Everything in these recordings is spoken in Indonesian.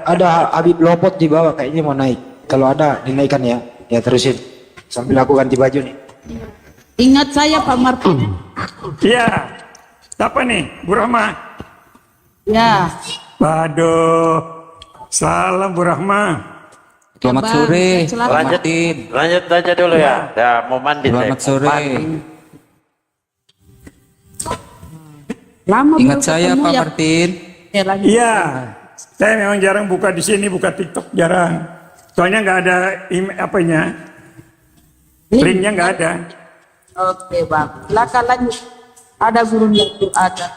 ada Habib Lopot di bawah kayaknya mau naik. Kalau ada dinaikkan ya. Ya terusin. Sambil aku ganti baju nih. Ingat saya Pak Martin. Iya. Siapa nih? Bu Rahma. Ya. Waduh. Salam Bu Rahma. Selamat Bang, sore, silakan. Pak Lanjut, Martin. lanjut aja dulu ya. Ya mau mandi. Selamat saya. sore. Lama Ingat belum saya ketemu Pak ya. Martin. Ya, lagi. Iya. Saya memang jarang buka di sini, buka TikTok jarang. Soalnya nggak ada apanya. Linknya nggak ada. Oke Bang. Silakan lanjut. Ada gurunya itu ada.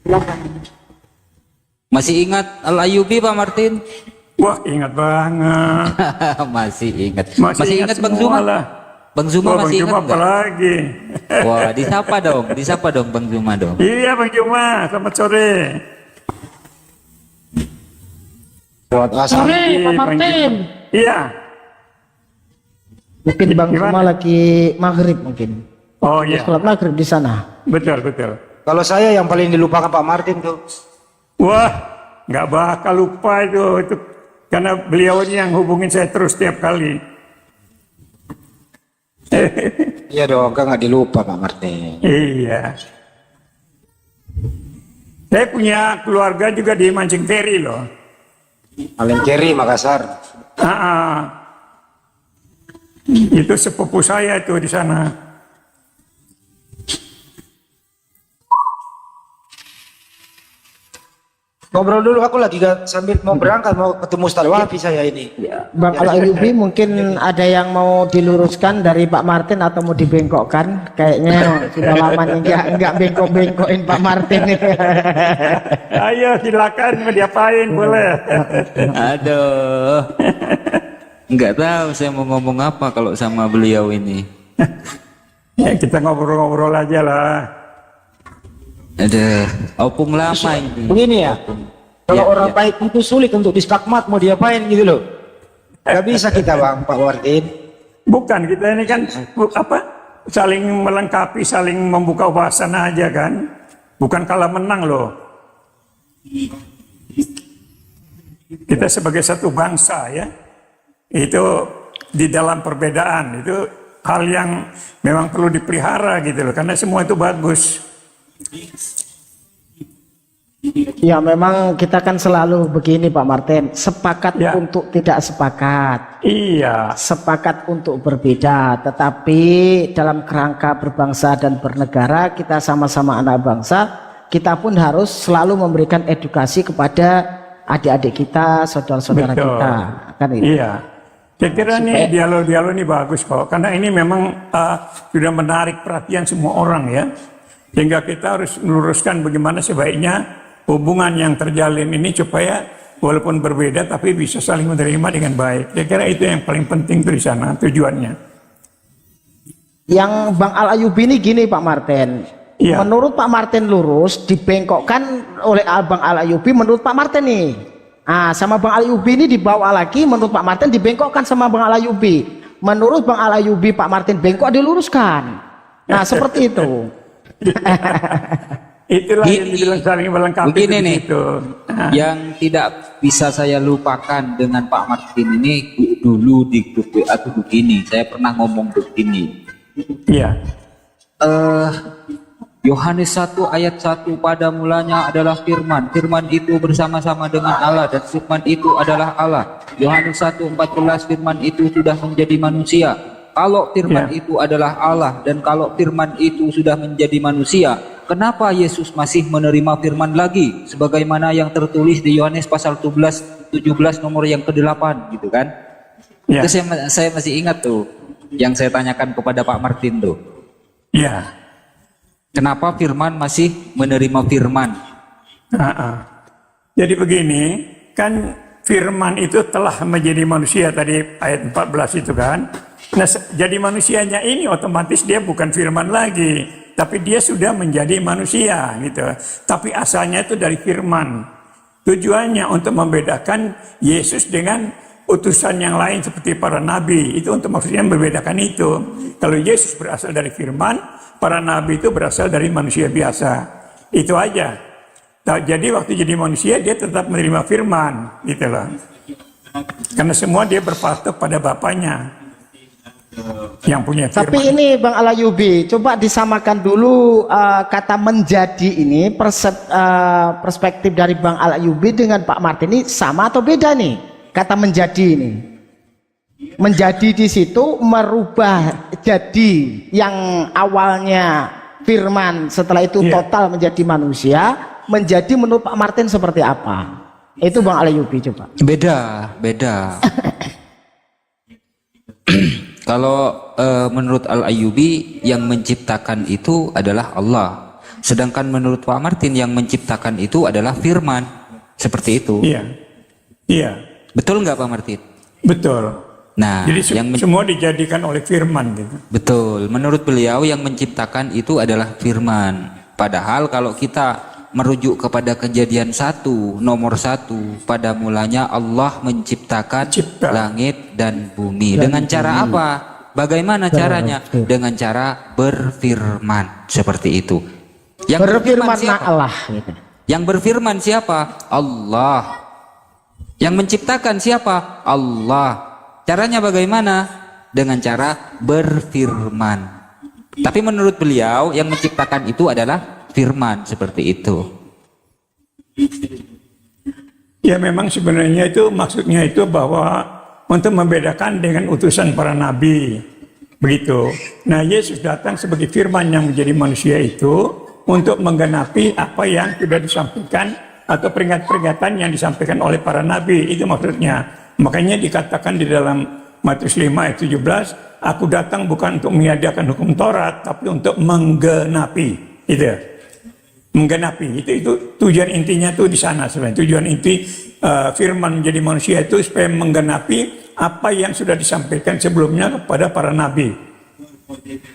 Silakan. Masih ingat Al-Ayubi Pak Martin? Wah, ingat banget. Masih ingat. Masih ingat ingat Bang semua Zuma? lah. Bang Zuma Oh, Bang masih Juma ingat nggak? apalagi. Wah, disapa dong Bang Zuma dong. Iya Bang Juma, selamat sore. Lewat asal. Sore Pak Martin. Iya. Mungkin Bang Gimana? Zuma lagi maghrib mungkin. Oh iya, Sholat maghrib di sana. betul betul. Kalau saya yang paling dilupakan Pak Martin tuh. Wah, nggak bakal lupa itu karena beliau ini yang hubungin saya terus tiap kali. Iya dong, kan nggak dilupa Pak Martin. Iya. Saya punya keluarga juga di Mancing Ferry loh. Alengkeri Makassar. Itu sepupu saya itu di sana. Ngobrol dulu, aku lagi sambil mau berangkat mau ketemu Ustaz Wafi saya ini. Bang Al-Ayubi mungkin ada yang mau diluruskan dari Pak Martin atau mau dibengkokkan? Kayaknya sudah lama nih enggak bengkok-bengkokin Pak Martin nih. Ayo silakan mau diapain boleh. Aduh. Nggak tahu saya mau ngomong apa kalau sama beliau ini. Ya kita ngobrol-ngobrol aja lah. Ada opung lama ini. Begini ya, kalau Ya, orang ya. baik itu sulit untuk diskakmat mau diapain gitu loh. Gak bisa kita Bang, Pak Martin. Bukan, kita ini kan saling melengkapi, saling membuka wawasan aja kan. Bukan kalah menang loh. Kita sebagai satu bangsa ya, itu di dalam perbedaan itu hal yang memang perlu dipelihara gitu loh. Karena semua itu bagus. Ya memang kita kan selalu begini Pak Martin, sepakat Ya. untuk tidak sepakat. Iya, Sepakat untuk berbeda, tetapi dalam kerangka berbangsa dan bernegara, kita sama-sama anak bangsa, kita pun harus selalu memberikan edukasi kepada adik-adik kita, saudara-saudara betul. kita, kan itu. Iya. Saya kira nih dialog-dialog ini bagus kok, karena ini memang sudah menarik perhatian semua orang ya. Sehingga kita harus meluruskan bagaimana sebaiknya hubungan yang terjalin ini supaya walaupun berbeda tapi bisa saling menerima dengan baik. Saya kira itu yang paling penting tuh di sana tujuannya. Yang Bang Al-Ayubi ini gini Pak Martin, Iya. menurut Pak Martin lurus, dibengkokkan oleh Bang Al-Ayubi menurut Pak Martin nih. Sama Bang Al-Ayubi ini dibawa lagi, menurut Pak Martin dibengkokkan sama Bang Al-Ayubi. Menurut Bang Al-Ayubi Pak Martin bengkok diluruskan. Nah seperti itu. Itulah yang dibilang saling melengkapi. Begini nih, begitu. yang tidak bisa saya lupakan dengan Pak Martin ini dulu di grup WA tuh begini. Saya pernah ngomong begini. Iya. Yohanes 1 ayat 1, pada mulanya adalah firman. Firman itu bersama-sama dengan Allah dan firman itu adalah Allah. Yohanes 1:14, firman itu sudah menjadi manusia. Kalau firman itu adalah Allah dan kalau firman itu sudah menjadi manusia, kenapa Yesus masih menerima firman lagi? Sebagaimana yang tertulis di Yohanes pasal 17 nomor yang ke-8 gitu kan. Iya. Itu saya masih ingat tuh yang saya tanyakan kepada Pak Martin tuh. Iya. Kenapa firman masih menerima firman? Jadi begini, kan firman itu telah menjadi manusia tadi ayat 14 itu kan. Nah, jadi manusianya ini otomatis dia bukan firman lagi, tapi dia sudah menjadi manusia gitu. Tapi asalnya itu dari firman. Tujuannya untuk membedakan Yesus dengan utusan yang lain seperti para nabi. Itu untuk maksudnya membedakan itu. Kalau Yesus berasal dari firman, para nabi itu berasal dari manusia biasa. Itu aja. Jadi waktu jadi manusia dia tetap menerima firman, gitu loh. Karena semua dia berpatok pada Bapaknya yang punya firman. Tapi ini Bang Alayubi, coba disamakan dulu kata menjadi ini, perspektif dari Bang Alayubi dengan Pak Martin ini sama atau beda nih? Kata menjadi ini. Menjadi di situ merubah jadi yang awalnya firman, setelah itu total menjadi manusia, menjadi menurut Pak Martin seperti apa? Itu Bang Alayubi coba. Beda. Kalau menurut Al-Ayyubi yang menciptakan itu adalah Allah. Sedangkan menurut Pak Martin yang menciptakan itu adalah firman. Seperti itu. Iya. Betul nggak Pak Martin? Betul. Nah, jadi yang semua dijadikan oleh firman gitu. Betul. Menurut beliau yang menciptakan itu adalah firman. Padahal kalau kita merujuk kepada Kejadian 1 nomor 1, pada mulanya Allah menciptakan langit dan bumi. Dengan cara apa? Bagaimana caranya? Dengan cara berfirman, seperti itu. Yang berfirman siapa? Allah. Yang berfirman siapa? Allah. Yang menciptakan siapa? Allah. Caranya bagaimana? Dengan cara berfirman. Tapi menurut beliau yang menciptakan itu adalah firman, seperti itu. Ya memang sebenarnya itu maksudnya itu bahwa untuk membedakan dengan utusan para nabi, begitu. Nah, Yesus datang sebagai firman yang menjadi manusia itu untuk menggenapi apa yang sudah disampaikan atau peringatan-peringatan yang disampaikan oleh para nabi, itu maksudnya. Makanya dikatakan di dalam Matius 5 ayat 17, aku datang bukan untuk meniadakan hukum Taurat, tapi untuk menggenapi. Itu menggenapi, itu tujuan intinya tuh di sana sebenarnya. Tujuan inti firman menjadi manusia itu supaya menggenapi apa yang sudah disampaikan sebelumnya kepada para nabi,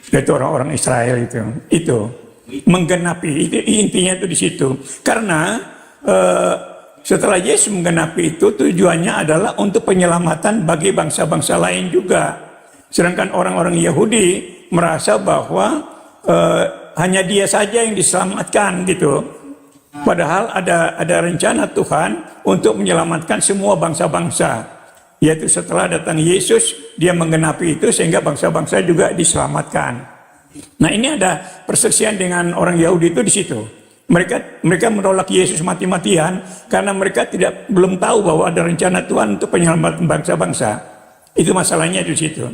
yaitu orang-orang Israel itu menggenapi, itu intinya itu di situ. Karena setelah Yesus menggenapi itu, tujuannya adalah untuk penyelamatan bagi bangsa-bangsa lain juga. Sedangkan orang-orang Yahudi merasa bahwa hanya dia saja yang diselamatkan gitu. Padahal ada rencana Tuhan untuk menyelamatkan semua bangsa-bangsa. Yaitu setelah datang Yesus, dia menggenapi itu sehingga bangsa-bangsa juga diselamatkan. Nah, ini ada perselisihan dengan orang Yahudi itu di situ. Mereka menolak Yesus mati-matian karena mereka belum tahu bahwa ada rencana Tuhan untuk penyelamatan bangsa-bangsa. Itu masalahnya di situ.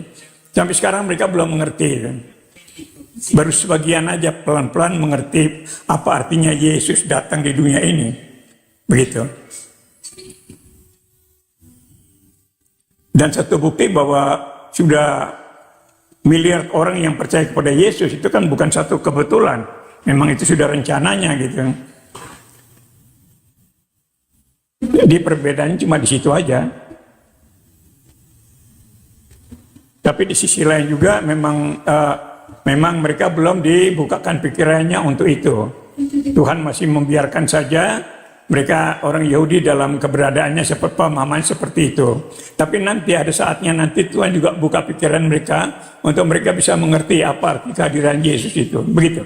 Sampai sekarang mereka belum mengerti. Baru sebagian aja pelan-pelan mengerti apa artinya Yesus datang di dunia ini. Begitu. Dan satu bukti bahwa sudah miliar orang yang percaya kepada Yesus itu kan bukan satu kebetulan. Memang itu sudah rencananya gitu. Jadi perbedaannya cuma di situ aja. Tapi di sisi lain juga memang mereka belum dibukakan pikirannya untuk itu. Tuhan masih membiarkan saja mereka orang Yahudi dalam keberadaannya seperti pemahaman seperti itu. Tapi nanti ada saatnya nanti Tuhan juga buka pikiran mereka untuk mereka bisa mengerti apa arti kehadiran Yesus itu. Begitu.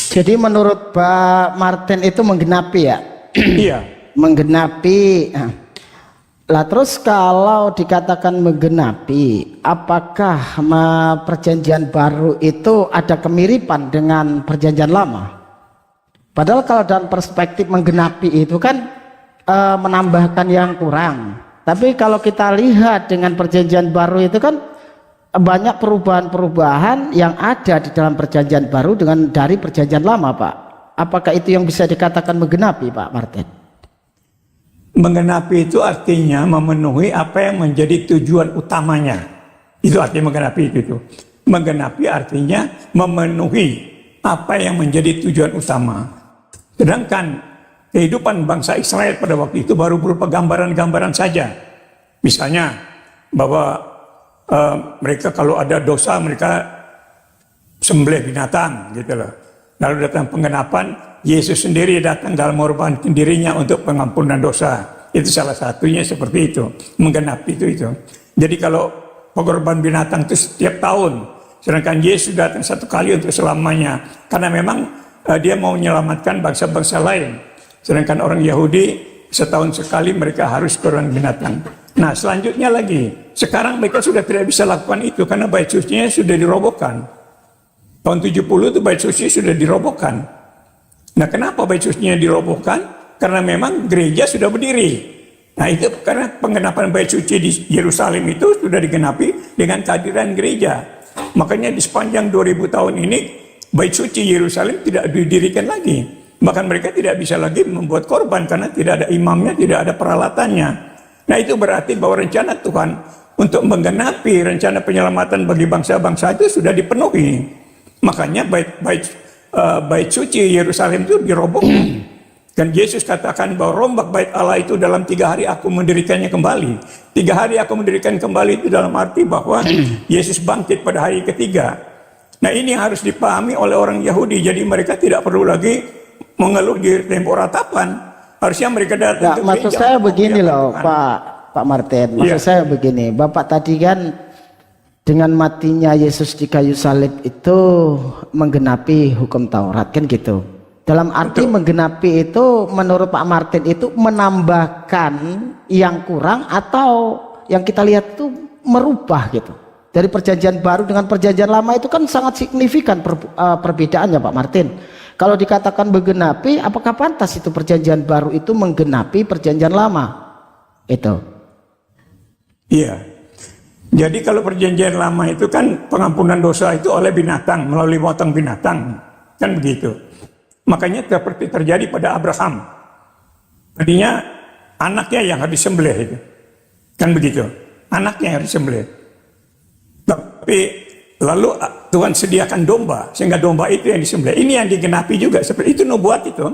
Jadi menurut Pak Martin itu menggenapi ya? Iya. Menggenapi. Lah terus kalau dikatakan menggenapi, apakah perjanjian baru itu ada kemiripan dengan perjanjian lama? Padahal kalau dalam perspektif menggenapi itu kan menambahkan yang kurang. Tapi kalau kita lihat dengan perjanjian baru itu kan banyak perubahan-perubahan yang ada di dalam perjanjian baru dengan dari perjanjian lama, Pak. Apakah itu yang bisa dikatakan menggenapi, Pak Martin? Menggenapi itu artinya memenuhi apa yang menjadi tujuan utamanya. Itu artinya menggenapi itu. Menggenapi artinya memenuhi apa yang menjadi tujuan utama. Sedangkan kehidupan bangsa Israel pada waktu itu baru berupa gambaran-gambaran saja. Misalnya bahwa mereka kalau ada dosa mereka sembelih binatang gitu loh. Lalu datang penggenapan, Yesus sendiri datang dalam mengorbankan dirinya untuk pengampunan dosa. Itu salah satunya seperti itu, menggenapi itu. Jadi kalau pengorbanan binatang itu setiap tahun, sedangkan Yesus datang satu kali untuk selamanya, karena memang dia mau menyelamatkan bangsa-bangsa lain. Sedangkan orang Yahudi setahun sekali mereka harus korban binatang. Nah selanjutnya lagi, sekarang mereka sudah tidak bisa lakukan itu karena bait sucinya sudah dirobohkan. Tahun 70 itu bait suci sudah dirobohkan. Nah kenapa bait sucinya dirobohkan? Karena memang gereja sudah berdiri. Nah itu karena penggenapan bait suci di Yerusalem itu sudah digenapi dengan kehadiran gereja. Makanya di sepanjang 2000 tahun ini bait suci Yerusalem tidak didirikan lagi. Bahkan mereka tidak bisa lagi membuat korban karena tidak ada imamnya, tidak ada peralatannya. Nah itu berarti bahwa rencana Tuhan untuk menggenapi rencana penyelamatan bagi bangsa-bangsa itu sudah dipenuhi. Makanya bait suci Yerusalem itu dirobohkan. Dan Yesus katakan bahwa rombak bait Allah itu dalam 3 hari aku mendirikannya kembali. 3 hari aku mendirikan kembali itu dalam arti bahwa Yesus bangkit pada hari ketiga. Nah ini harus dipahami oleh orang Yahudi. Jadi mereka tidak perlu lagi mengeluh di tembok ratapan. Harusnya mereka datang ke gereja. Maksud saya begini loh Pak Martin. Maksud saya begini. Bapak tadi kan dengan matinya Yesus di kayu salib itu menggenapi hukum Taurat kan gitu. Dalam arti menggenapi itu menurut Pak Martin itu menambahkan yang kurang atau yang kita lihat itu merubah gitu. Dari perjanjian baru dengan perjanjian lama itu kan sangat signifikan perbedaannya Pak Martin. Kalau dikatakan menggenapi, apakah pantas itu perjanjian baru itu menggenapi perjanjian lama? Itu. Iya. Jadi kalau perjanjian lama itu kan pengampunan dosa itu oleh binatang, melalui potong binatang. Kan begitu. Makanya seperti terjadi pada Abraham. Tadinya anaknya yang harus disembelih itu. Kan begitu. Anaknya yang harus disembelih. Tapi lalu Tuhan sediakan domba, sehingga domba itu yang disembelih. Ini yang digenapi juga, seperti itu nubuat itu.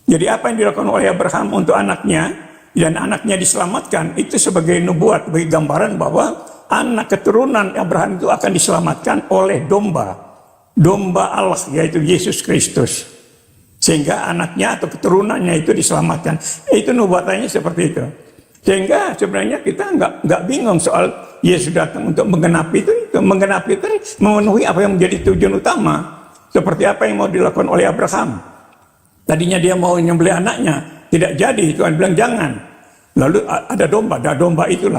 Jadi apa yang dilakukan oleh Abraham untuk anaknya, dan anaknya diselamatkan, itu sebagai nubuat, bagi gambaran bahwa anak keturunan Abraham itu akan diselamatkan oleh domba. Domba Allah, yaitu Yesus Kristus. Sehingga anaknya atau keturunannya itu diselamatkan. Itu nubuatannya seperti itu. Sehingga sebenarnya kita nggak bingung soal Yesus datang untuk menggenapi itu. Menggenapi itu memenuhi apa yang menjadi tujuan utama. Seperti apa yang mau dilakukan oleh Abraham. Tadinya dia mau menyembelih anaknya, tidak jadi. Tuhan bilang jangan. Lalu ada domba itu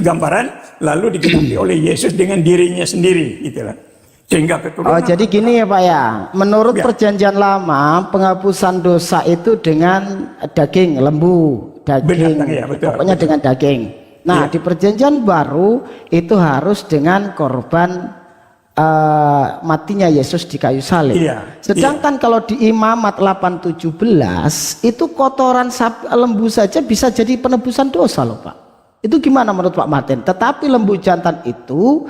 gambaran. Lalu digenapi oleh Yesus dengan dirinya sendiri, itulah. Sehingga keturunan. Oh jadi gini ya Pak ya. Menurut perjanjian lama penghapusan dosa itu dengan daging lembu. Daging, binatang, ya, betul, pokoknya betul. dengan daging. Nah di perjanjian baru itu harus dengan korban matinya Yesus di kayu salib. Sedangkan kalau di Imamat 8:17 itu kotoran lembu saja bisa jadi penebusan dosa loh Pak. Itu gimana menurut Pak Martin? Tetapi lembu jantan itu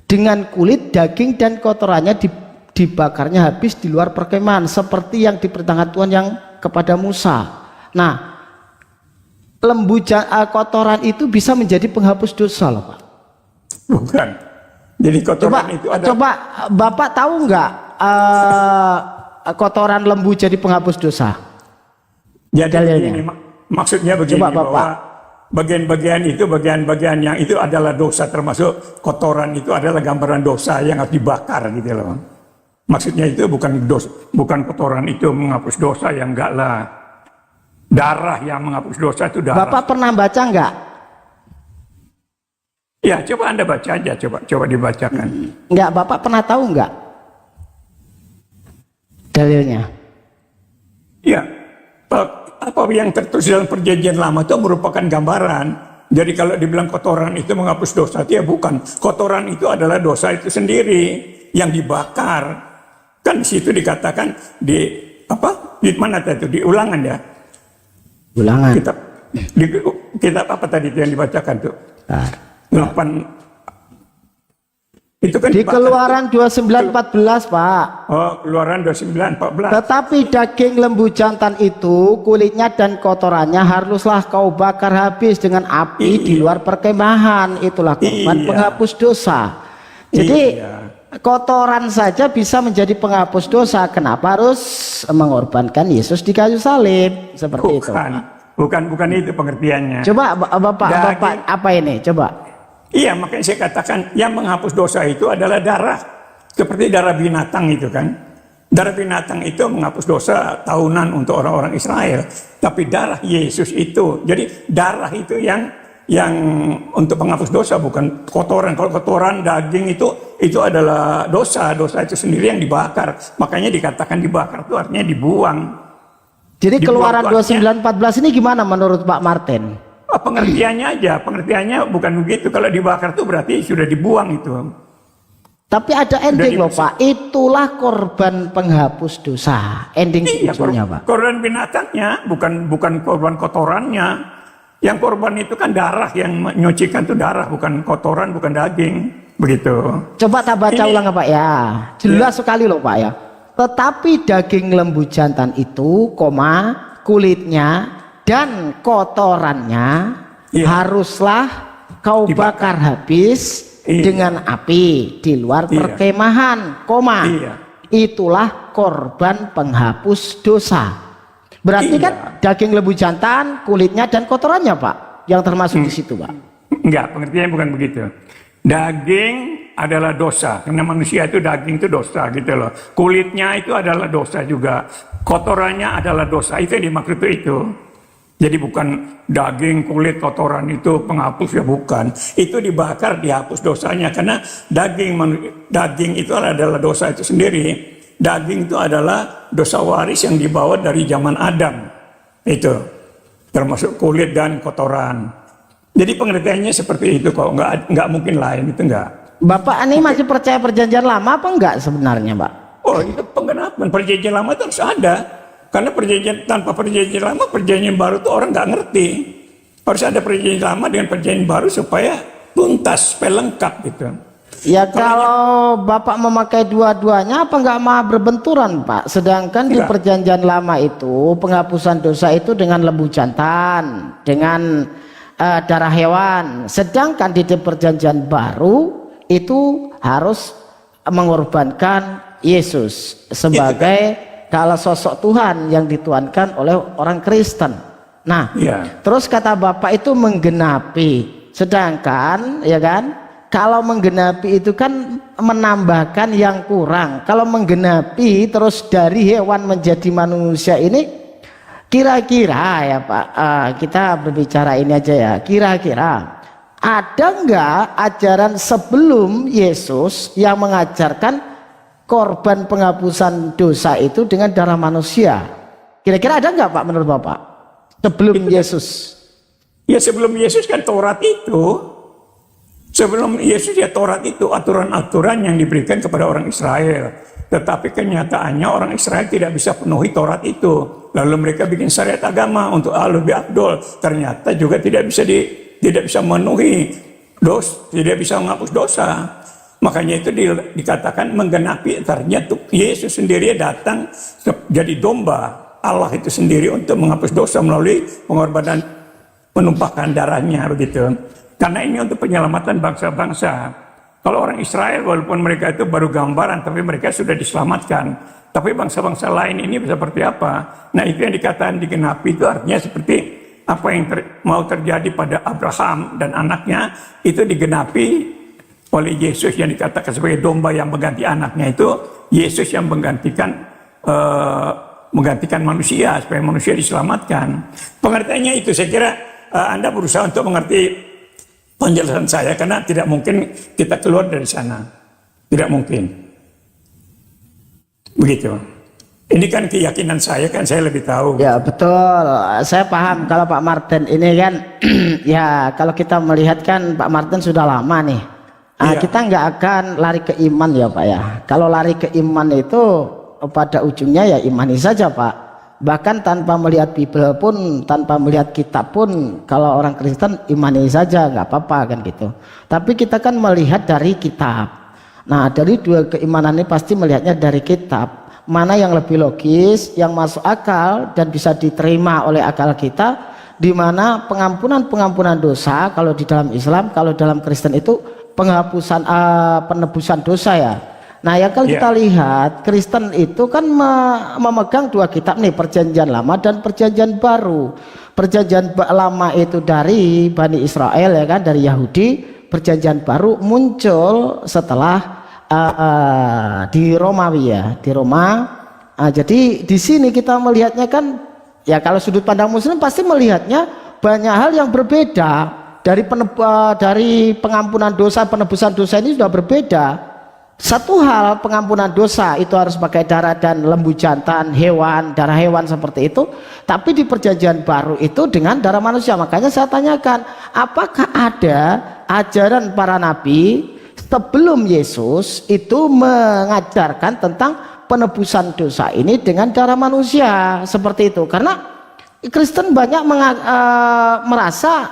dengan kulit, daging dan kotorannya dibakarnya habis di luar perkemahan seperti yang diperintahkan Tuhan yang kepada Musa. Nah lembu kotoran itu bisa menjadi penghapus dosa loh Pak. Bukan. Jadi kotoran itu ada. Coba Bapak tahu nggak kotoran lembu jadi penghapus dosa? Jadi ini, maksudnya begini, coba, Bapak. Bahwa bagian-bagian itu, bagian-bagian yang itu adalah dosa, termasuk kotoran itu adalah gambaran dosa yang harus dibakar gitu loh. Maksudnya itu bukan kotoran itu menghapus dosa, yang enggak lah. Darah yang menghapus dosa itu darah. Bapak pernah baca enggak? Ya, coba Anda baca aja, coba dibacakan. Enggak, Bapak pernah tahu enggak dalilnya? Ya, apa yang tertulis dalam perjanjian lama itu merupakan gambaran. Jadi kalau dibilang kotoran itu menghapus dosa, ya bukan. Kotoran itu adalah dosa itu sendiri yang dibakar. Kan di situ dikatakan di mana tadi? Di Ulangan ya. Ulangan. Kitab apa tadi itu yang dibacakan tuh? 8. Itu kan di Keluaran 29:14 Pak. Oh, Keluaran 29:14. Tetapi daging lembu jantan itu, kulitnya dan kotorannya haruslah kau bakar habis dengan api di luar perkemahan. Itulah korban penghapus dosa. Jadi kotoran saja bisa menjadi penghapus dosa. Kenapa harus mengorbankan Yesus di kayu salib? Seperti itu. Bukan itu pengertiannya. Coba Bapak apa ini? Coba. Iya, makanya saya katakan yang menghapus dosa itu adalah darah. Seperti darah binatang itu kan. Darah binatang itu menghapus dosa tahunan untuk orang-orang Israel. Tapi darah Yesus itu, jadi darah itu yang untuk penghapus dosa, bukan kotoran. Kalau kotoran daging itu adalah dosa itu sendiri yang dibakar. Makanya dikatakan dibakar itu artinya dibuang. Jadi Keluaran 29:14 ini gimana menurut Pak Martin? Pengertiannya aja, pengertiannya bukan begitu. Kalau dibakar itu berarti sudah dibuang itu. Tapi ada ending loh Pak, itulah korban penghapus dosa. Ending sebetulnya Pak. Korban binatangnya, bukan korban kotorannya. Yang korban itu kan darah, yang menyucikan itu darah, bukan kotoran, bukan daging, begitu. Coba tak baca ulang Pak ya, jelas sekali loh Pak ya. Tetapi daging lembu jantan itu, kulitnya dan kotorannya haruslah kau bakar habis dengan api di luar perkemahan, itulah korban penghapus dosa. Berarti kan daging lembu jantan, kulitnya dan kotorannya Pak, yang termasuk di situ Pak. Enggak, pengertiannya bukan begitu. Daging adalah dosa, karena manusia itu daging itu dosa gitu loh. Kulitnya itu adalah dosa juga, kotorannya adalah dosa, itu yang dimaksud itu. Jadi bukan daging, kulit, kotoran itu penghapus, ya bukan. Itu dibakar, dihapus dosanya, karena daging itu adalah dosa itu sendiri. Daging itu adalah dosa waris yang dibawa dari zaman Adam. Itu termasuk kulit dan kotoran. Jadi pengertiannya seperti itu kok, nggak mungkin lain, itu nggak. Bapak ini masih percaya perjanjian lama apa enggak sebenarnya Pak? Oh, itu penggenapan. Perjanjian lama itu harus ada. Karena tanpa perjanjian lama, perjanjian baru itu orang nggak ngerti. Harus ada perjanjian lama dengan perjanjian baru supaya tuntas, supaya lengkap gitu. Ya kalau Bapak memakai dua-duanya apa enggak malah berbenturan Pak? Sedangkan di perjanjian lama itu penghapusan dosa itu dengan lembu jantan, dengan darah hewan. Sedangkan di perjanjian baru itu harus mengorbankan Yesus sebagai kalau sosok Tuhan yang dituankan oleh orang Kristen. Nah, terus kata Bapak itu menggenapi. Sedangkan ya kan, kalau menggenapi itu kan menambahkan yang kurang. Kalau menggenapi terus dari hewan menjadi manusia ini, kira-kira ya Pak, kita berbicara ini aja ya, kira-kira ada nggak ajaran sebelum Yesus yang mengajarkan korban penghapusan dosa itu dengan darah manusia? Kira-kira ada nggak Pak menurut Bapak sebelum Yesus? Ya sebelum Yesus kan Taurat itu. Sebelum Yesus ya Taurat itu aturan-aturan yang diberikan kepada orang Israel. Tetapi kenyataannya orang Israel tidak bisa penuhi Taurat itu. Lalu mereka bikin syariat agama untuk lebih afdol. Ternyata juga tidak bisa memenuhi tidak bisa menghapus dosa. Makanya itu dikatakan menggenapi. Ternyata Yesus sendiri datang jadi domba Allah itu sendiri untuk menghapus dosa melalui pengorbanan, menumpahkan darahnya begitu. Karena ini untuk penyelamatan bangsa-bangsa. Kalau orang Israel walaupun mereka itu baru gambaran, tapi mereka sudah diselamatkan. Tapi bangsa-bangsa lain ini seperti apa? Nah itu yang dikatakan digenapi itu artinya seperti apa yang mau terjadi pada Abraham dan anaknya itu digenapi oleh Yesus yang dikatakan sebagai domba yang mengganti anaknya itu. Yesus yang menggantikan manusia supaya manusia diselamatkan. Pengertiannya itu saya kira Anda berusaha untuk mengerti penjelasan saya, karena tidak mungkin kita keluar dari sana, tidak mungkin begitu. Ini kan keyakinan saya, kan saya lebih tahu. Ya betul, saya paham. Kalau Pak Martin ini kan ya kalau kita melihat kan Pak Martin sudah lama nih. Kita nggak akan lari ke iman ya Pak ya. Kalau lari ke iman itu pada ujungnya ya imani saja Pak. Bahkan tanpa melihat Bible pun, tanpa melihat kitab pun, kalau orang Kristen imani saja nggak apa-apa kan gitu. Tapi kita kan melihat dari kitab. Nah dari dua keimanan ini pasti melihatnya dari kitab. Mana yang lebih logis, yang masuk akal dan bisa diterima oleh akal kita. Di mana pengampunan dosa kalau di dalam Islam, kalau dalam Kristen itu penghapusan penebusan dosa ya. Nah, yang kalau kita lihat Kristen itu kan memegang dua kitab nih, Perjanjian Lama dan Perjanjian Baru. Perjanjian Lama itu dari Bani Israel ya kan, dari Yahudi. Perjanjian Baru muncul setelah di Romawi ya, di Roma. Jadi di sini kita melihatnya kan, ya kalau sudut pandang Muslim pasti melihatnya banyak hal yang berbeda dari pengampunan dosa, penebusan dosa ini sudah berbeda. Satu hal, pengampunan dosa itu harus pakai darah dan lembu jantan, hewan, darah hewan seperti itu. Tapi di Perjanjian Baru itu dengan darah manusia. Makanya saya tanyakan, apakah ada ajaran para nabi sebelum Yesus itu mengajarkan tentang penebusan dosa ini dengan darah manusia seperti itu? Karena Kristen banyak merasa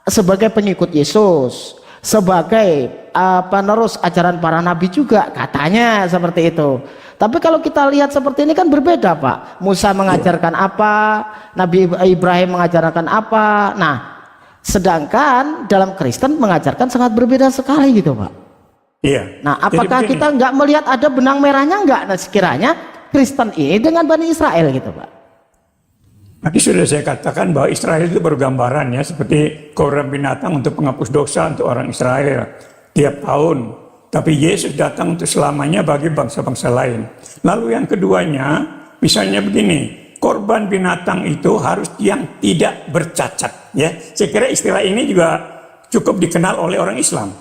sebagai pengikut Yesus, sebagai penerus ajaran para nabi juga, katanya seperti itu. Tapi kalau kita lihat seperti ini kan berbeda, Pak. Musa mengajarkan apa, Nabi Ibrahim mengajarkan apa. Nah, sedangkan dalam Kristen mengajarkan sangat berbeda sekali gitu, Pak. Iya. Nah, apakah kita nggak melihat ada benang merahnya nggak? Nah, sekiranya Kristen ini dengan Bani Israel gitu, Pak. Tadi sudah saya katakan bahwa Israel itu bergambaran ya, seperti korban binatang untuk penghapus dosa untuk orang Israel tiap tahun. Tapi Yesus datang untuk selamanya bagi bangsa-bangsa lain. Lalu yang keduanya, misalnya begini, korban binatang itu harus yang tidak bercacat. Ya, saya kira istilah ini juga cukup dikenal oleh orang Islam.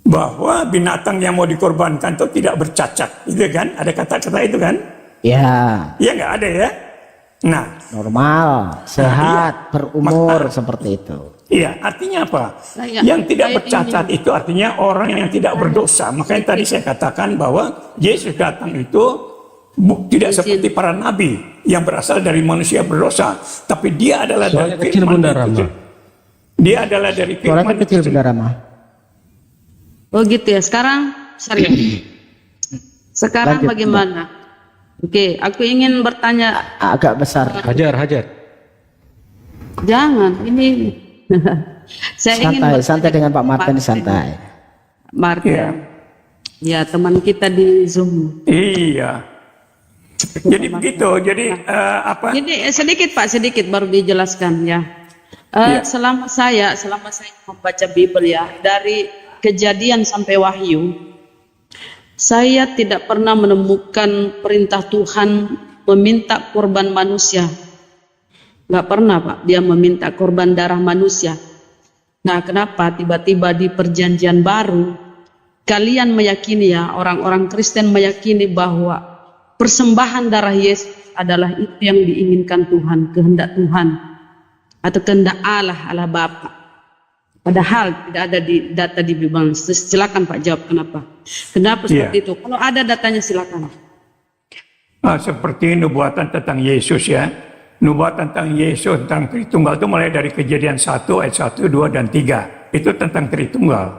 Bahwa binatang yang mau dikorbankan itu tidak bercacat, itu kan? Ada kata-kata itu kan? Ya. Iya nggak ada ya? Nah, Normal, sehat, berumur seperti itu. iya, artinya apa? Yang tidak bercacat itu artinya orang yang tidak berdosa. Makanya tadi saya katakan bahwa Yesus datang itu tidak seperti para nabi yang berasal dari manusia berdosa, tapi dia adalah dari firman itu. Dia adalah dari firman. Suaranya kecil, Bunda Rama. Oh gitu ya. Sekarang Lanjut, bagaimana? Oke, aku ingin bertanya. Agak besar. Hajar. Jangan, ini saya ingin Santai dengan Pak Martin, santai. Martin. Ya, teman kita di Zoom. Iya. Jadi begitu. Jadi apa? Jadi sedikit Pak, sedikit baru dijelaskan ya. Selama saya membaca Bible ya, dari Kejadian sampai Wahyu, saya tidak pernah menemukan perintah Tuhan meminta korban manusia. Nggak pernah, Pak, dia meminta korban darah manusia. Nah, kenapa tiba-tiba di Perjanjian Baru kalian meyakini ya, orang-orang Kristen meyakini bahwa persembahan darah Yesus adalah itu yang diinginkan Tuhan, kehendak Tuhan atau kehendak Allah Bapa. Padahal tidak ada di data di Bible. Silakan Pak jawab kenapa? Kenapa seperti itu? Kalau ada datanya silakan. Seperti nubuatan tentang Yesus ya. Nubuatan tentang Yesus, tentang Tritunggal itu mulai dari Kejadian 1 ayat 1, 2, dan 3. Itu tentang Tritunggal.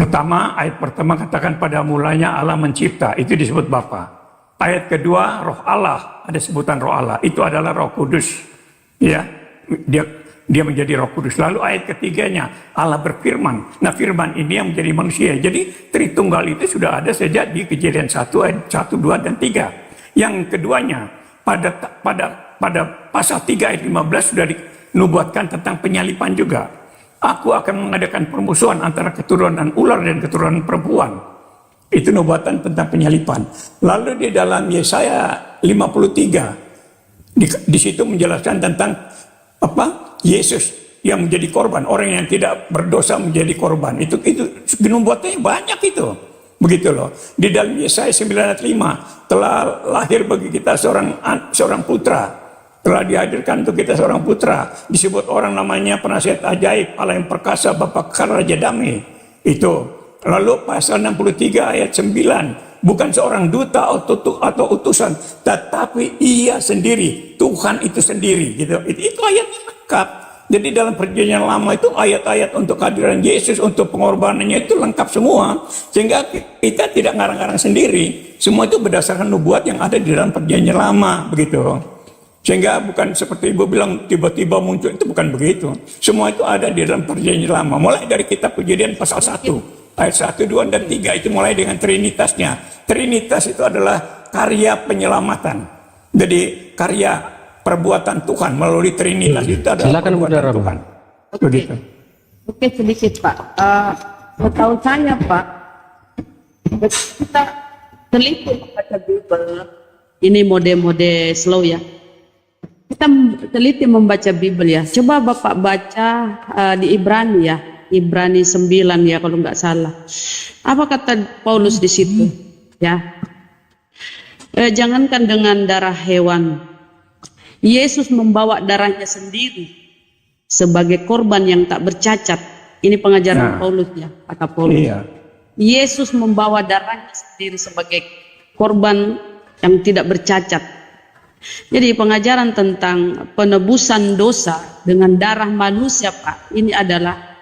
Ayat pertama katakan pada mulanya Allah mencipta, itu disebut Bapa. Ayat kedua Roh Allah, ada sebutan Roh Allah, itu adalah Roh Kudus. Ya, dia menjadi Roh Kudus. Lalu ayat ketiganya Allah berfirman. Nah, firman ini yang menjadi manusia. Jadi Tritunggal itu sudah ada sejak di Kejadian 1 ayat 1, 2, dan 3. Yang keduanya pada pasal 3 ayat 15 sudah dinubuatkan tentang penyalipan juga. Aku akan mengadakan permusuhan antara keturunan ular dan keturunan perempuan. Itu nubuatan tentang penyalipan. Lalu di dalam Yesaya 53 di situ menjelaskan tentang apa? Yesus yang menjadi korban, orang yang tidak berdosa menjadi korban. Itu nubuatannya banyak itu. Begitu loh. Di dalam Yesaya 9 ayat 5 telah lahir bagi kita seorang putra. Telah dihadirkan untuk kita seorang putra. Disebut orang namanya penasihat ajaib, Allah yang perkasa, Bapa kekal, Raja damai. Itu. Lalu pasal 63 ayat 9. Bukan seorang duta atau utusan, tetapi ia sendiri, Tuhan itu sendiri. Gitu. Itu ayatnya lengkap. Jadi dalam Perjanjian Lama itu ayat-ayat untuk kehadiran Yesus, untuk pengorbanannya itu lengkap semua. Sehingga kita tidak ngarang-ngarang sendiri. Semua itu berdasarkan nubuat yang ada di dalam Perjanjian Lama, begitu. Sehingga bukan seperti Ibu bilang tiba-tiba muncul, itu bukan begitu. Semua itu ada di dalam Perjanjian Lama. Mulai dari kitab Kejadian pasal 1 ayat 1, 2, dan 3 itu mulai dengan Trinitasnya. Trinitas itu adalah karya penyelamatan. Jadi karya perbuatan Tuhan melalui Trinitas itu adalah Silakan, perbuatan Saudara. Tuhan. Oke. Begitu. Oke, sedikit Pak. Setahu saya Pak, kita teliti membaca Bible. Ini mode-mode slow ya. Kita teliti membaca Bible ya. Coba Bapak baca di Ibrani ya. Ibrani 9 ya kalau nggak salah. Apa kata Paulus di situ? Ya. Jangankan dengan darah hewan. Yesus membawa darahnya sendiri sebagai korban yang tak bercacat. Ini pengajaran Paulus ya, kata Paulus. Iya. Yesus membawa darahnya sendiri sebagai korban yang tidak bercacat. Jadi pengajaran tentang penebusan dosa dengan darah manusia Pak, ini adalah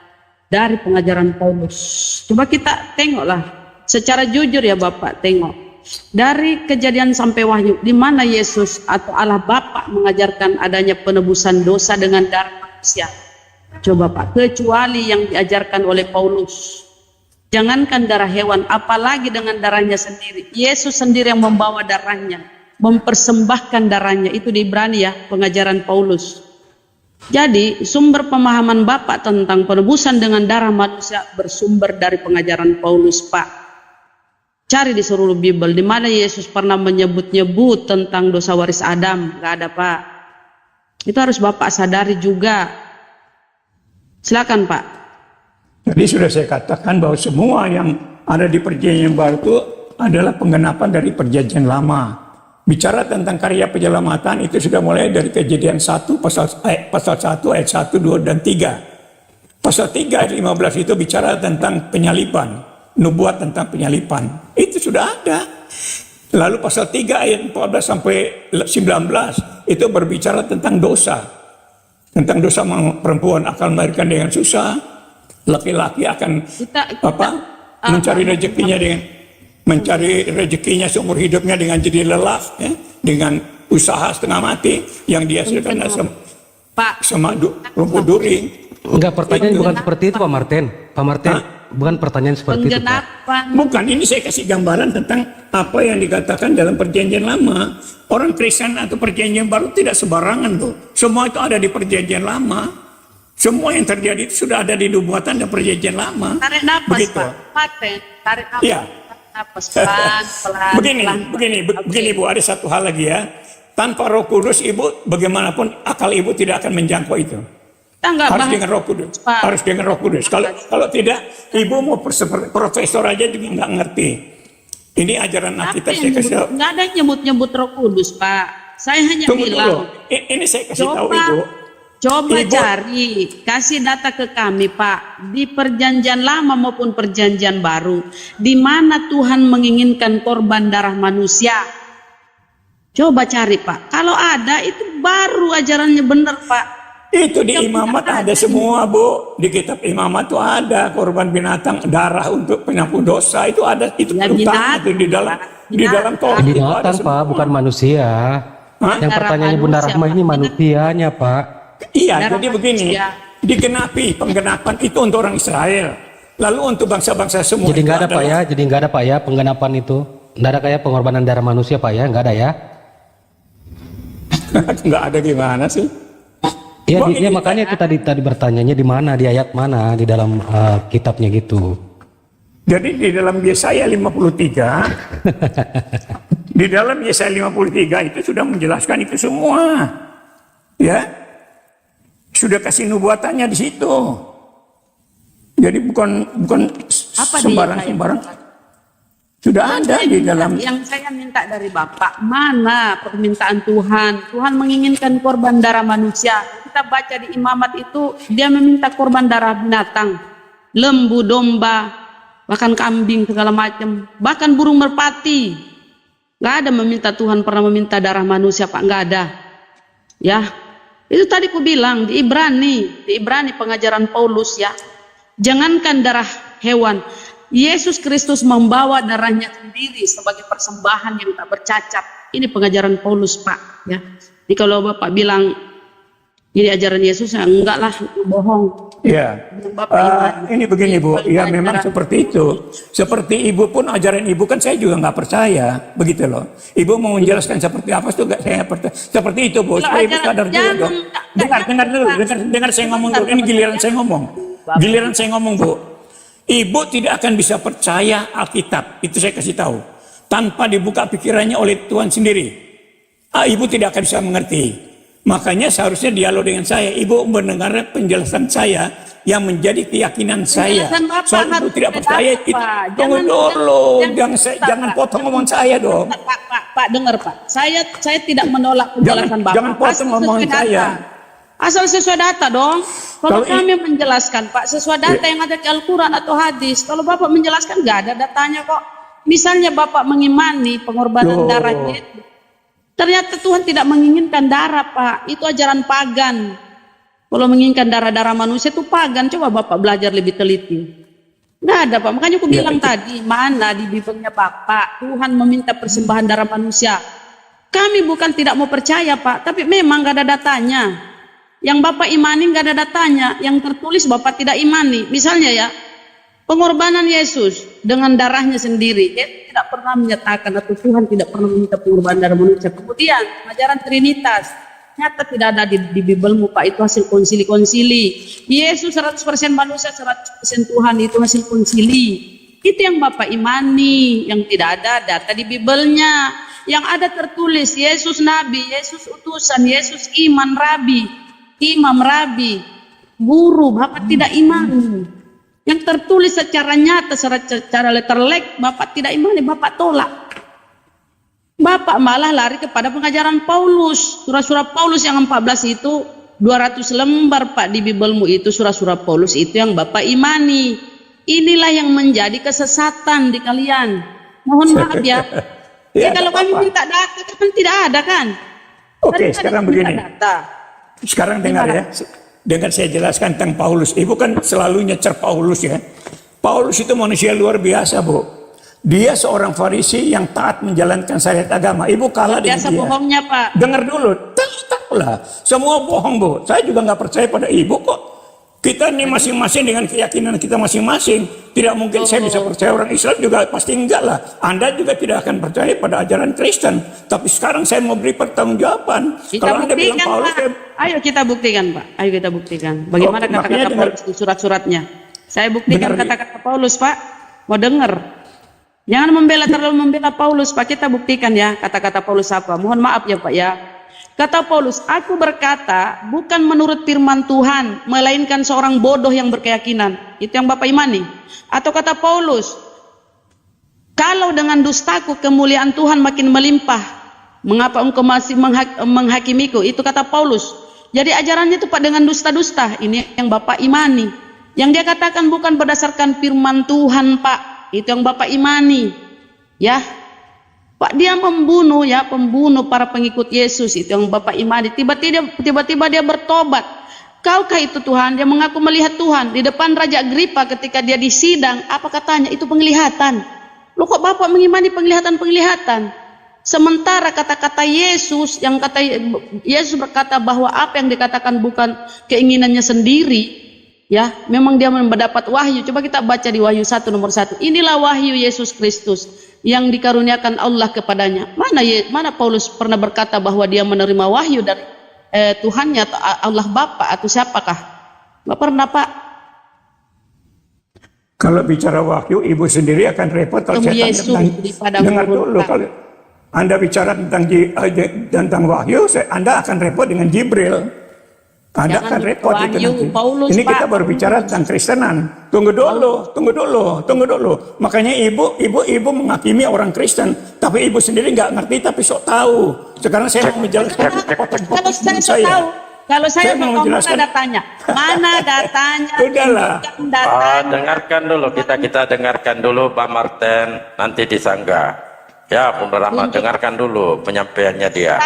dari pengajaran Paulus. Coba kita tengoklah secara jujur ya Bapak, tengok. Dari Kejadian sampai Wahyu, di mana Yesus atau Allah Bapa mengajarkan adanya penebusan dosa dengan darah manusia? Coba Pak, kecuali yang diajarkan oleh Paulus. Jangankan darah hewan, apalagi dengan darahnya sendiri. Yesus sendiri yang membawa darahnya, mempersembahkan darahnya. Itu di Ibrani ya, pengajaran Paulus. Jadi sumber pemahaman Bapak tentang penebusan dengan darah manusia bersumber dari pengajaran Paulus Pak. Cari di seluruh Bible di mana Yesus pernah menyebut-nyebut tentang dosa waris Adam. Gak ada Pak. Itu harus Bapak sadari juga. Silakan Pak. Jadi sudah saya katakan bahwa semua yang ada di perjanjian baru itu adalah penggenapan dari perjanjian lama. Bicara tentang karya penyelamatan itu sudah mulai dari Kejadian 1 pasal 1 ayat 1, 2, dan 3. Pasal 3 ayat 15 itu bicara tentang penyaliban, nubuat tentang penyaliban. Itu sudah ada. Lalu pasal 3 ayat 14 sampai 19 itu berbicara tentang dosa. Tentang dosa perempuan akan melahirkan dengan susah, laki-laki akan mencari rezekinya dengan mencari rezekinya seumur hidupnya dengan jadi lelah, ya, dengan usaha setengah mati yang dihasilkan sama rumput duri. Enggak, pertanyaan bukan seperti itu Pak Martin. Pak Martin, bukan pertanyaan seperti itu Pak. Bukan, ini saya kasih gambaran tentang apa yang dikatakan dalam perjanjian lama. Orang Kristen atau perjanjian baru tidak sembarangan loh. Semua itu ada di perjanjian lama. Semua yang terjadi itu sudah ada di nubuatan dan perjanjian lama. Tarik nafas begitu. Pak. Martin, tarik nafas. Ya. Nafas pelan. Begini Bu, ada satu hal lagi ya. Tanpa Roh Kudus Ibu, bagaimanapun akal Ibu tidak akan menjangkau itu. Harus dengan Roh Kudus. Pak. Harus dengan Roh Kudus. Kalau tidak, Ibu mau profesor aja juga nggak ngerti. Ini ajaran kita saya kasih tahu. Nggak ada nyebut-nyebut Roh Kudus Pak. Saya hanya Tunggu bilang. dulu. Ini saya kasih tahu Ibu. Coba Ibu. cari, kasih data ke kami Pak, di perjanjian lama maupun perjanjian baru, di mana Tuhan menginginkan korban darah manusia. Coba cari Pak, kalau ada itu baru ajarannya benar Pak. Itu di imamat ada semua Bu, di kitab imamat itu ada korban binatang, darah untuk penyampun dosa itu ada, itu Ya, utama itu di dalam Taurat itu ada Binatang semua. Pak, bukan manusia. Yang Darah pertanyaannya Bunda manusia, Rahma ini Pak. manusianya Pak. Iya, Darah jadi begini, manusia. digenapi penggenapan itu untuk orang Israel, lalu untuk bangsa-bangsa semua. Jadi itu nggak ada Pak adalah- ya, jadi nggak ada Pak ya penggenapan itu. Nggak ada kayak pengorbanan darah manusia Pak ya, nggak ada ya. Nggak ada gimana sih? Ya, Wah, ya ini- makanya itu tadi bertanyanya di mana, di ayat mana di dalam kitabnya gitu. Jadi di dalam Yesaya 53, di dalam Yesaya 53 itu sudah menjelaskan itu semua, ya, sudah kasih nubuatannya di situ. Jadi bukan Apa sembarang. Sudah ada di dalam. Yang saya minta dari Bapak, mana permintaan Tuhan? Tuhan menginginkan korban darah manusia. Kita baca di imamat itu, dia meminta korban darah binatang, lembu, domba, bahkan kambing segala macam, bahkan burung merpati. Nggak ada meminta, Tuhan pernah meminta darah manusia Pak, nggak ada. Ya, itu tadi ku bilang di Ibrani pengajaran Paulus ya. Jangankan darah hewan, Yesus Kristus membawa darahnya sendiri sebagai persembahan yang tak bercacat. Ini pengajaran Paulus Pak ya. Jadi kalau Bapak bilang ini ajaran Yesus, ya enggak lah, itu bohong. Ya, Bapak imani. ini begini Bu, ya Pelajaran. memang seperti itu. Seperti Ibu pun ajaran Ibu kan saya juga nggak percaya, begitu loh. Ibu mau menjelaskan seperti apa itu nggak saya percaya. Seperti itu Bu, supaya Ibu sadar juga dong. Dengar dulu, dengar saya ngomong dulu. Ini giliran saya ngomong. Giliran saya ngomong Bu. Ibu tidak akan bisa percaya Alkitab, itu saya kasih tahu. Tanpa dibuka pikirannya oleh Tuhan sendiri. Ibu tidak akan bisa mengerti. Makanya seharusnya dialog dengan saya. Ibu mendengar penjelasan saya yang menjadi keyakinan saya. Penjelasan Bapak Soal Ibu harus tidak beda, percaya, Pak. tunggu dulu. Jangan potong ngomong saya dong. Pak, dengar Pak. Saya tidak menolak penjelasan Bapak. Jangan potong Asal ngomong sesuai saya. data. Asal sesuai data dong. Kalau Kalau kami menjelaskan Pak, sesuai data yang ada di Al-Quran atau hadis. Kalau Bapak menjelaskan nggak ada datanya kok. Misalnya Bapak mengimani pengorbanan darah Yesus. Ternyata Tuhan tidak menginginkan darah Pak. Itu ajaran pagan. Kalau menginginkan darah-darah manusia itu pagan. Coba Bapak belajar lebih teliti. Nggak ada Pak. Makanya aku bilang tadi, mana di Bibelnya Bapak Tuhan meminta persembahan darah manusia. Kami bukan tidak mau percaya Pak, tapi memang nggak ada datanya. Yang Bapak imani nggak ada datanya. Yang tertulis Bapak tidak imani. Misalnya ya, pengorbanan Yesus dengan darahnya sendiri. Yesus tidak pernah menyatakan atau Tuhan tidak pernah meminta pengorbanan darah manusia. Kemudian ajaran Trinitas nyata tidak ada di Bibelmu Pak. Itu hasil konsili-konsili. Yesus 100% manusia, 100% Tuhan, itu hasil konsili. Itu yang Bapak imani. Yang tidak ada data di Bibelnya. Yang ada tertulis Yesus Nabi, Yesus utusan, Yesus imam rabi, guru. Bapak tidak imani. Yang tertulis secara nyata, secara letterlek, Bapak tidak imani, Bapak tolak. Bapak malah lari kepada pengajaran Paulus. Surah-surah Paulus yang 14 itu 200 lembar Pak di Bibelmu itu surah-surah Paulus itu yang Bapak imani. Inilah yang menjadi kesesatan di kalian. Mohon maaf ya. Ya, Kalau kami minta data kan tidak ada kan? Oke, sekarang begini. Data. Sekarang dengar ya. Dengar saya jelaskan tentang Paulus. Ibu kan selalu nyecer Paulus ya. Paulus itu manusia luar biasa Bu. Dia seorang Farisi yang taat menjalankan syariat agama. Ibu kalah dengan Biasa dia. bohongnya Pak. Dengar dulu. Tahu lah. Semua bohong Bu. Saya juga nggak percaya pada Ibu kok. Kita ini masing-masing dengan keyakinan kita masing-masing. Tidak mungkin saya bisa percaya orang Islam juga pasti enggak lah. Anda juga tidak akan percaya pada ajaran Kristen. Tapi sekarang saya mau beri pertanggungjawaban. Kalau Anda bilang Paulus, Ayo kita buktikan Pak. Ayo kita buktikan. Bagaimana kata-kata Paulus di surat-suratnya. Saya buktikan kata-kata Paulus Pak. Mau dengar? Jangan terlalu membela Paulus Pak. Kita buktikan ya kata-kata Paulus apa. Mohon maaf ya Pak ya. Kata Paulus, aku berkata bukan menurut firman Tuhan, melainkan seorang bodoh yang berkeyakinan. Itu yang Bapak imani. Atau kata Paulus, kalau dengan dustaku kemuliaan Tuhan makin melimpah, mengapa engkau masih menghakimiku? Itu kata Paulus. Jadi ajarannya itu Pak dengan dusta-dusta. Ini yang Bapak imani. Yang dia katakan bukan berdasarkan firman Tuhan Pak. Itu yang Bapak imani. Ya. Pak, dia membunuh ya, pembunuh para pengikut Yesus, itu yang Bapak imani. Tiba-tiba dia bertobat. Kaukah itu Tuhan? Dia mengaku melihat Tuhan di depan Raja Agripa ketika dia disidang. Apa katanya? Itu penglihatan. Loh kok Bapak mengimani penglihatan? Sementara kata-kata Yesus, Yesus berkata bahwa apa yang dikatakan bukan keinginannya sendiri, ya, memang dia mendapat wahyu. Coba kita baca di Wahyu 1 nomor 1. Inilah wahyu Yesus Kristus yang dikaruniakan Allah kepadanya. Mana Paulus pernah berkata bahwa dia menerima wahyu dari Tuhannya atau Allah Bapa atau siapakah? Nggak pernah Pak. kalau bicara wahyu, Ibu sendiri akan repot kalau saya tanya dengar dulu. Kalau Anda bicara tentang wahyu, Anda akan repot dengan Jibril. Anda akan repot itu nanti. Paulus, ini kita Pak. baru bicara tentang Kristenan. Tunggu dulu. Makanya ibu menghakimi orang Kristen, tapi ibu sendiri nggak ngerti tapi sok tahu. Sekarang saya mau menjelaskan. Kalau saya sok tahu, kalau saya mau menjelaskan datanya, mana datanya? Udahlah. Dengarkan dulu, kita dengarkan dulu Pak Martin, nanti disanggah. Ya, Bunda Rahma, dengarkan dulu penyampaiannya dia.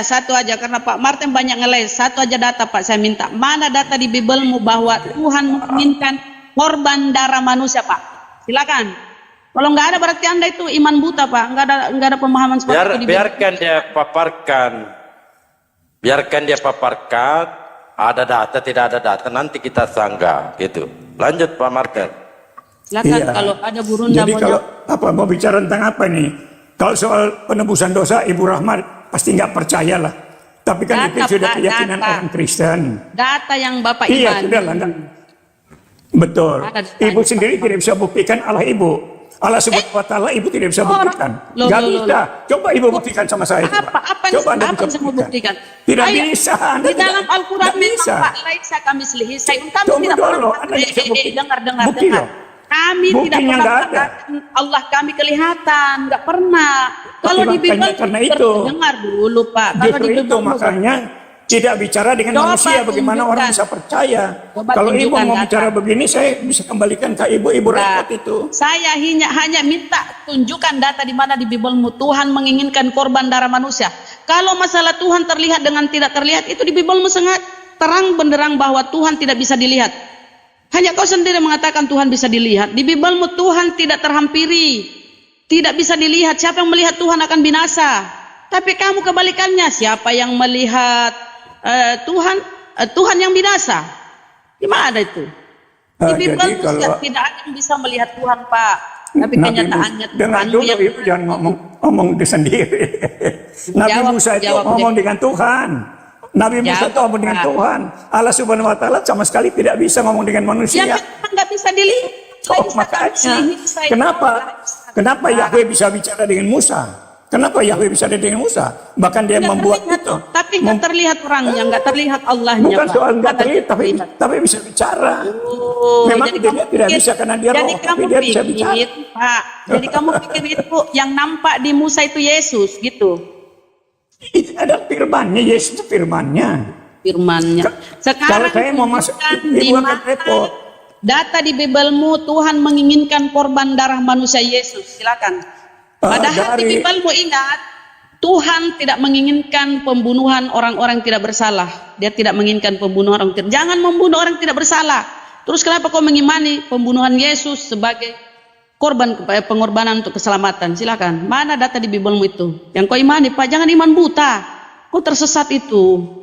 Satu aja, karena Pak Martin banyak ngeles. Satu aja data Pak, saya minta. Mana data di Bibelmu bahwa Tuhan menginginkan korban darah manusia Pak? Silakan. Kalau nggak ada berarti Anda itu iman buta Pak. Nggak ada pemahaman seperti itu. Biarkan dia paparkan. ada data tidak ada data nanti kita sanggah gitu. Lanjut Pak Martin. Silakan Iya. kalau ada gurunda Jadi mau kalau apa mau bicara tentang apa nih? Kalau soal penebusan dosa, Ibu Rahmat pasti nggak percaya lah. Tapi kan Data, itu sudah Pak, keyakinan data. orang Kristen. data yang Bapak Iya, imani. sudah lah. Betul. Ada ditanya, Ibu sendiri Pak. tidak bisa buktikan Allah Ibu. Allah Subhanahu wa taala Ibu tidak bisa Orang- buktikan. Loh, Nggak loh, loh, bisa. Coba Ibu buktikan sama saya. Apa yang Coba Anda apa bisa yang saya mau buktikan? Tidak Ayo, bisa. Anda di dalam tidak- Al-Quran nggak memang bisa. Pak laisa kami selihi saya kami Tunggu tidak dulu, pernah Anda bisa bukti. dengar Bukti dengar. dong. Kami tidak Buktinya pernah nggak ada. mengatakan Allah kami kelihatan, nggak pernah. Kalau di makanya Bible karena itu. dengar dulu Pak. Kalau Justru di itu Bible makanya tidak bicara dengan Coba manusia bagaimana tunjukkan. orang bisa percaya. Coba Kalau Ibu tunjukkan mau data. bicara begini saya bisa kembalikan ke Ibu Nah, repot itu. saya hanya minta tunjukkan data di mana di Biblemu Tuhan menginginkan korban darah manusia. Kalau masalah Tuhan terlihat dengan tidak terlihat itu di Biblemu sangat terang benderang bahwa Tuhan tidak bisa dilihat. Hanya kau sendiri mengatakan Tuhan bisa dilihat. Di Biblemu Tuhan tidak terhampiri, tidak bisa dilihat. Siapa yang melihat Tuhan akan binasa. Tapi kamu kebalikannya, siapa yang melihat Tuhan yang binasa. Di mana itu? Di Bible Jadi kalau tidak ada yang bisa melihat Tuhan, Pak. Tapi Nabi kenyataannya Musa, dengar Tuhan dulu yang Ibu jangan ngomong di sendiri. Nabi Jawab, Musa itu jawab, ngomong Dek. dengan Tuhan. Nabi Musa Jawab, itu ngomong dengan Pak. Tuhan. Allah Subhanahu wa taala sama sekali tidak bisa ngomong dengan manusia. yang memang nggak bisa dilihat. Oh, makanya kenapa Yahweh bisa bicara dengan Musa? Kenapa Yahweh bisa dengan Musa? Bahkan dia membuat itu. Tapi nggak terlihat orangnya, nggak terlihat Allahnya. Bukan Pak. soal nggak Nggak terlihat, terlihat. tapi bisa bicara. Oh, Memang jadi dia kamu tidak pikir- bisa karena dia jadi roh, tapi kamu dia bisa bicara. pikir, Pak. Jadi kamu pikir itu yang nampak di Musa itu Yesus gitu, Itu ada firmannya, Yesus itu firmannya. firmannya. Kalau saya mau masuk, tunjukkan Ibu di akan mana repot. data di Biblemu Tuhan menginginkan korban darah manusia Yesus. Silakan. Padahal di dari- Biblemu ingat Tuhan tidak menginginkan pembunuhan orang-orang tidak bersalah. Dia tidak menginginkan pembunuhan orang tidak. Jangan membunuh orang tidak bersalah. Terus kenapa kau mengimani pembunuhan Yesus sebagai korban pengorbanan untuk keselamatan? Silakan. Mana data di Biblemu itu? Yang kau imani, Pak. Jangan iman buta. Kau tersesat itu.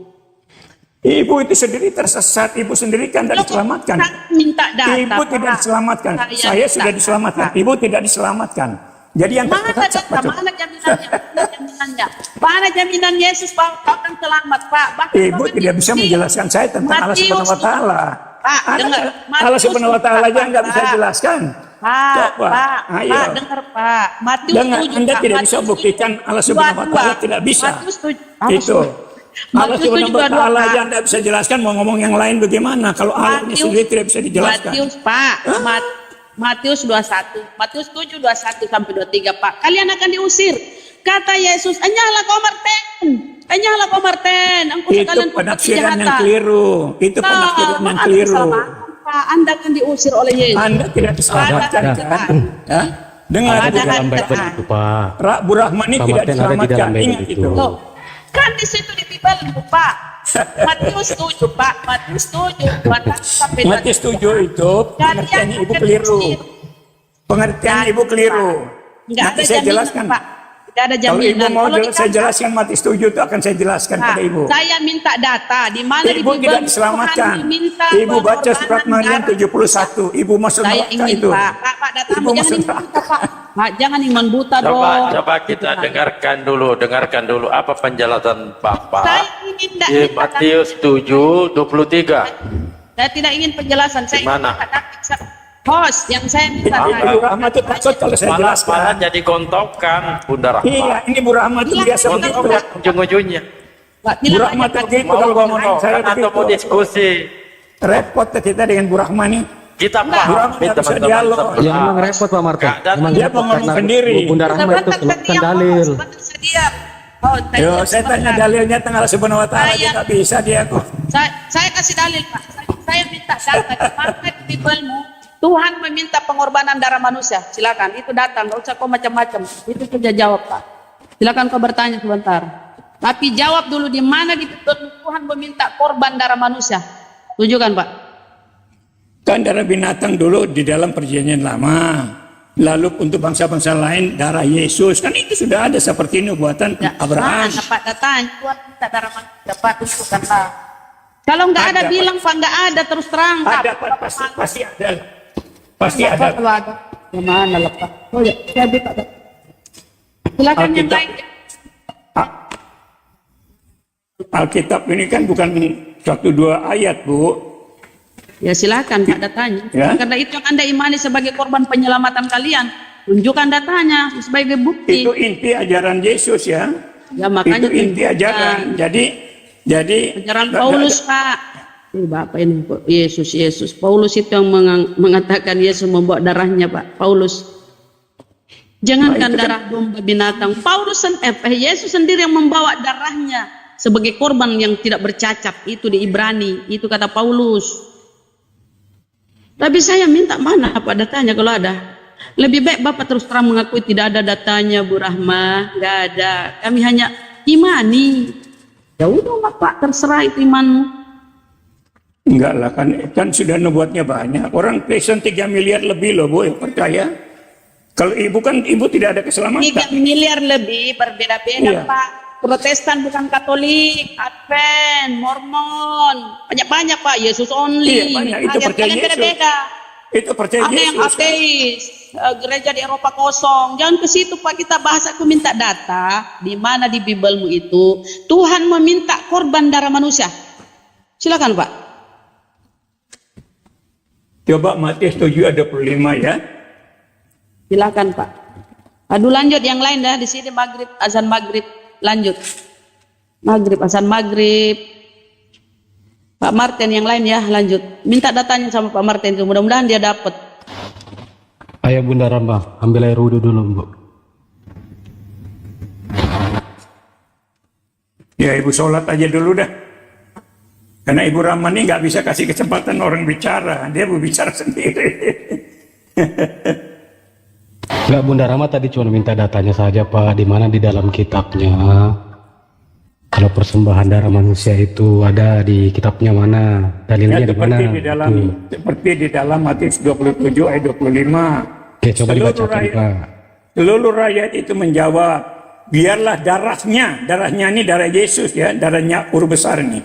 Ibu itu sendiri tersesat, Ibu sendiri kan tidak diselamatkan. Saya minta data. Ibu Pak. tidak diselamatkan. Saya minta sudah diselamatkan. data. Ibu tidak diselamatkan. Jadi yang Mana tersesat data? Mana jaminannya? Mana jaminannya? Mana jaminan Yesus bahwa kau akan selamat, Pak? Bahkan Ibu Tuhan tidak bisa Yesus menjelaskan saya tentang Allah Matius. Subhanahu wa taala. Pak, dengar. Allah Subhanahu wa taala aja nggak bisa Pak. jelaskan. Pak, Coba. Pak, Ayo. Pak, dengar Pak. Matius Dengar, 7, Anda Pak. tidak bisa Matius buktikan 7. Allah Subhanahu wa taala 22. tidak bisa. Matius 7. Itu. Allah Matius Subhanahu wa 7, taala 22, aja Pak. Anda bisa jelaskan mau ngomong yang lain bagaimana kalau Allah Matius- sendiri tidak bisa dijelaskan. Matius, Pak. Matius 21. Matius 7, 21 sampai 23, Pak. Kalian akan diusir. Kata Yesus, "Enyahlah kau Martin. Enyahlah kau Martin. Engkau Itu sekalian perbuat penafsiran yang kejahatan." keliru. Itu penafsiran yang Anda keliru. kesalahan, Pak. Anda akan diusir oleh Yesus. Anda tidak diselamatkan Ada, kan? Ya? Dengar Ada, Bu. dalam ada. Bible itu Pak. Bu Rahmani Pak tidak Martin ada di diselamatkan. dalam Bible Ingat itu. itu. Loh, kan di situ di Bible, Pak. Matius 7, Pak. Matius 7, 21 sampai 23. Matius 7 itu pengertiannya Ibu keliru. Pengertian Ibu keliru. Enggak ada Nanti saya jaminan, jelaskan. Pak. Tidak ada Kalau Ibu jaminan. mau Kalau saya kita- jelaskan Matius 7 itu akan saya jelaskan Pak, pada Ibu. saya minta data di mana di Ibu Bible tidak diselamatkan. Tuhan diminta Ibu baca surat pengorbanan Maryam darah. 71. Ibu masuk Saya neraka ingin, itu. Pak, datamu Ibu jangan masuk iman buta, Pak. Pak, jangan iman buta dong. Coba kita dengarkan dulu apa penjelasan Bapak Saya ingin di Matius 7:23. Saya tidak ingin penjelasan. Saya Gimana? ingin data. Host yang saya minta. Ibu Rahmat itu takut kalau saya Malah jelaskan. jadi kontokan Bunda Rahmat. Iya, ini Bu Rahmat itu biasa begitu. Kontokan ujung-ujungnya. Pak, Bu tidak Rahmat banyak begitu Mau kalau ngomong ngomong saya atau mau begitu. diskusi? Repot kita dengan Bu Rahmani. Kita Bu paham Rahmat nggak bisa teman-teman dialog. sebelah. Ya memang repot Pak Martin. Keadaan Memang dia repot mau ngomong karena sendiri. Bunda Rahmat itu keluarkan dalil. Yo, saya tanya dalilnya tengah Allah Subhanahu wa taala aja nggak bisa dia kok. Saya kasih dalil, Pak. Saya minta data di mana di Biblemu Tuhan meminta pengorbanan darah manusia. Silakan, itu datang, nggak usah kau macam-macam. Itu saja jawab, Pak. Silakan kau bertanya sebentar. Tapi jawab dulu di mana di Biblemu Tuhan meminta korban darah manusia. Tunjukkan, Pak. Kan darah binatang dulu di dalam perjanjian lama. Lalu untuk bangsa-bangsa lain darah Yesus. Kan itu sudah ada seperti ini buatan Ya, Abraham. mana, Pak, datanya Tuhan minta darah manusia, Pak, tunjukkanlah. Kalau nggak ada Ada, bilang Pak, nggak ada, terus terang Pak. Ada Pak, pasti ada. Pasti ada. Kalau ada. Gimana lah Pak? Oh ya, saya Pak. Silakan yang Alkitab. lain. Alkitab ini kan bukan 1-2 ayat, Bu. Ya silakan Pak datanya. Ya. Karena itu yang Anda imani sebagai korban penyelamatan kalian. Tunjukkan datanya sebagai bukti. Itu inti ajaran Yesus ya. Ya makanya Itu inti tunjukkan. ajaran. Jadi Ajaran Paulus Pak. Bapak ini kok Yesus. Paulus itu yang mengatakan Yesus membawa darahnya Pak. Paulus. Jangankan Nah, itu kan- darah domba binatang. Yesus sendiri yang membawa darahnya sebagai korban yang tidak bercacat. Itu di Ibrani. Itu kata Paulus. Tapi saya minta mana Pak datanya kalau ada. Lebih baik Bapak terus terang mengakui tidak ada datanya Bu Rahma. Nggak ada. Kami hanya imani. Ya udah Pak, terserah itu imanmu. enggak lah, kan sudah nubuatnya banyak. Orang Kristen 3 miliar lebih loh, Bu, yang percaya. Kalau ibu tidak ada 3 keselamatan. miliar lebih berbeda-beda Iya. Pak. Protestan bukan Katolik, Advent, Mormon, banyak-banyak Pak. Yesus only. Iya, banyak. Itu Ayat percaya kalian Yesus. beda-beda. Itu percaya Ada yang Yesus. ateis, gereja di Eropa kosong. Jangan ke situ Pak, kita bahas. Aku minta data di mana di Bibelmu itu Tuhan meminta korban darah manusia. Silakan Pak. Coba Matius 7:25 ya. Silakan Pak. Aduh lanjut yang lain dah di sini maghrib, azan maghrib. Lanjut. Maghrib, azan maghrib. Pak Martin yang lain ya lanjut. Minta datanya sama Pak Martin, mudah-mudahan dia dapat. Ayo Bunda Rama, ambil air wudhu dulu Bu. Ya ibu sholat aja dulu dah. Karena Ibu Rahma ini nggak bisa kasih kesempatan orang bicara. Dia berbicara sendiri. Enggak, Bunda Rama tadi cuma minta datanya saja Pak, di mana di dalam kitabnya. Kalau persembahan darah manusia itu ada di kitabnya mana? Dalilnya Ya, di mana? seperti di dalam Matius 27 ayat 25. Oke, coba dibacakan Pak. Seluruh rakyat itu menjawab, biarlah darahnya ini darah Yesus ya, darahnya Ur besar ini.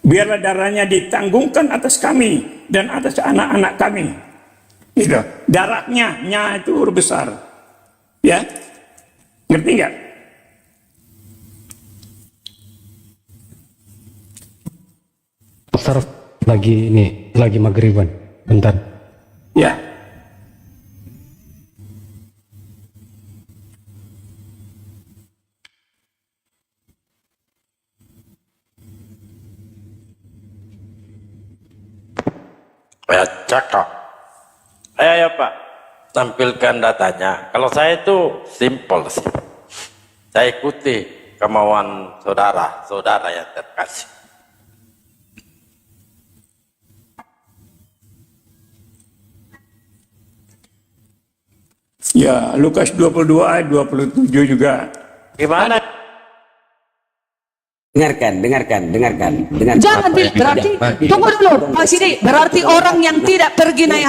Biarlah darahnya ditanggungkan atas kami dan atas anak-anak kami. Gitu. Darahnya itu Ur besar. Ya. Ngerti nggak? Pastor lagi maghriban. Bentar. Ya. Ya cakap. Ayo Pak, tampilkan datanya. Kalau saya itu simpel sih. Saya ikuti kemauan saudara yang terkasih. Ya, Lukas 22 ayat 27 juga. Gimana? Dengarkan. Jangan berarti tunggu dulu Pak Sidi, berarti orang yang tidak terginai